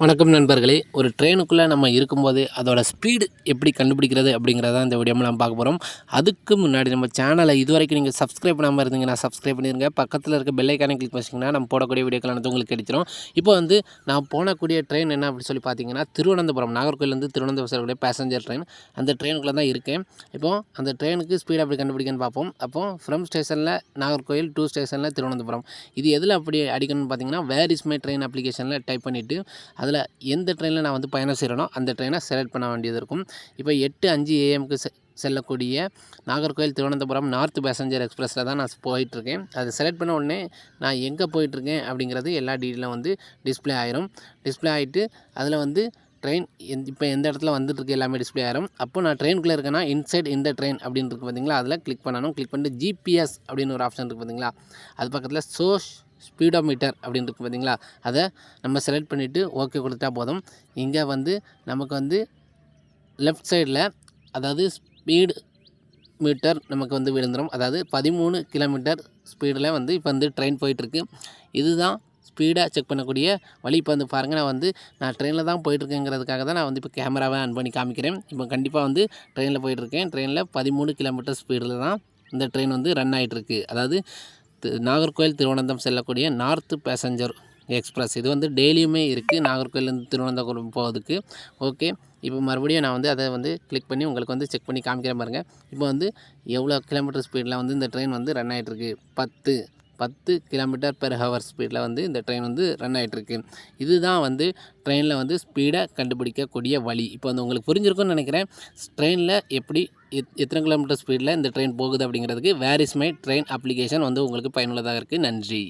வணக்கம் நண்பர்களே. ஒரு ட்ரெயினுக்குள்ளே நம்ம இருக்கும்போது அதோட ஸ்பீடு எப்படி கண்டுபிடிக்கிறது அப்படிங்கிறத இந்த வீடியோவில் நம்ம பார்க்க போகிறோம். அதுக்கு முன்னாடி நம்ம சேனலை இதுவரைக்கும் நீங்கள் சப்ஸ்கிரைப் பண்ணாமல் இருந்தீங்கன்னா சப்ஸ்கிரைப் பண்ணிடுங்க. பக்கத்தில் இருக்க பெல் ஐக்கானை கிளிக் பண்ணிங்கன்னா நம்ம போடக்கூடிய வீடியோக்கள் அனைத்தும் உங்களுக்கு கிடைச்சிடும். இப்போ நான் போனக்கூடிய ட்ரெயின் என்ன அப்படி சொல்லி பார்த்தீங்கன்னா, திருவனந்தபுரம் நாகர்கோயிலேருந்து திருவனந்தபுரம் செல்லக்கூடிய பேசஞ்சர் ட்ரெயின். அந்த ட்ரெயினுக்குள்ளே தான் இருக்கேன். இப்போது அந்த ட்ரெயினுக்கு ஸ்பீடு அப்படி கண்டுபிடிக்கன்னு பார்ப்போம். அப்போது ஃப்ரம் ஸ்டேஷனில் நாகர்கோயில், டூ ஸ்டேஷனில் திருவனந்தபுரம். இது எதில் அப்படி அடிக்கணும்னு பார்த்தீங்கன்னா, வேர் இஸ் மை ட்ரெயின் அப்ளிகேஷனில் டைப் பண்ணிவிட்டு அதில் எந்த ட்ரெயினில் நான் பயணம் செய்கிறேனோ அந்த ட்ரெயினை செலக்ட் பண்ண வேண்டியது இருக்கும். இப்போ 8:05 AM செல்லக்கூடிய நாகர்கோயில் திருவனந்தபுரம் நார்த் பேசஞ்சர் எக்ஸ்பிரஸில் தான் நான் போயிட்டுருக்கேன். அதை செலக்ட் பண்ண உடனே நான் எங்கே போயிட்டுருக்கேன் அப்படிங்கிறது எல்லா டீட்டெயிலும் டிஸ்பிளே ஆயிரும். டிஸ்பிளே ஆகிட்டு அதில் ட்ரெயின் இப்போ எந்த இடத்துல வந்துட்டுருக்கு எல்லாமே டிஸ்பிளே ஆயிரும். அப்போ நான் ட்ரெயினுக்குள்ளே இருக்கேன்னா இன்சைட் இந்த ட்ரெயின் அப்படின்னு இருக்குது பார்த்தீங்களா, அதில் கிளிக் பண்ணணும். கிளிக் பண்ணிட்டு ஜிபிஎஸ் அப்படின்னு ஒரு ஆப்ஷன் இருக்குது பார்த்தீங்களா, அது பக்கத்தில் ஸ்பீடோமீட்டர் அப்படின்னு இருக்குது பார்த்தீங்களா, அதை நம்ம செலக்ட் பண்ணிவிட்டு ஓகே கொடுத்தா போதும். இங்கே நமக்கு லெஃப்ட் சைடில் அதாவது ஸ்பீடு மீட்டர் நமக்கு விழுந்துடும். அதாவது 13 கிலோமீட்டர் ஸ்பீடில் இப்போ ட்ரெயின் போயிட்டுருக்கு. இதுதான் ஸ்பீடாக செக் பண்ணக்கூடிய வழி. இப்போ பாருங்கள், நான் ட்ரெயினில் தான் போயிட்டுருக்கேங்கிறதுக்காக தான் நான் இப்போ கேமராவை ஆன் பண்ணி காமிக்கிறேன். இப்போ கண்டிப்பாக ட்ரெயினில் போயிட்டுருக்கேன். ட்ரெயினில் 13 கிலோமீட்டர் ஸ்பீடில் தான் இந்த ட்ரெயின் ரன் ஆகிட்டுருக்கு. அதாவது நாகர்கோயில் திருவனந்தபுரம் செல்லக்கூடிய நார்த் பேசஞ்சர் எக்ஸ்பிரஸ். இது டெய்லியுமே இருக்குது நாகர்கோயிலேருந்து திருவனந்தபுரம் போகிறதுக்கு. ஓகே, இப்போ மறுபடியும் நான் அதை கிளிக் பண்ணி உங்களுக்கு செக் பண்ணி காமிக்கிறேன் பாருங்கள். இப்போ எவ்வளோ கிலோமீட்டர் ஸ்பீடில் இந்த ட்ரெயின் ரன் ஆகிட்டுருக்கு. 10 கிலோமீட்டர் பெர் ஹவர் ஸ்பீடில் இந்த ட்ரெயின் ரன் ஆகிட்டுருக்கு. இதுதான் ட்ரெயினில் ஸ்பீடை கண்டுபிடிக்கக்கூடிய வழி. இப்போ உங்களுக்கு புரிஞ்சிருக்கும்னு நினைக்கிறேன். ட்ரெயினில் எப்படி எத்தனை கிலோமீட்டர் ஸ்பீடில் இந்த ட்ரெயின் போகுது அப்படிங்கிறதுக்கு where is my train application உங்களுக்கு பயனுள்ளதாக இருக்குது. நன்றி.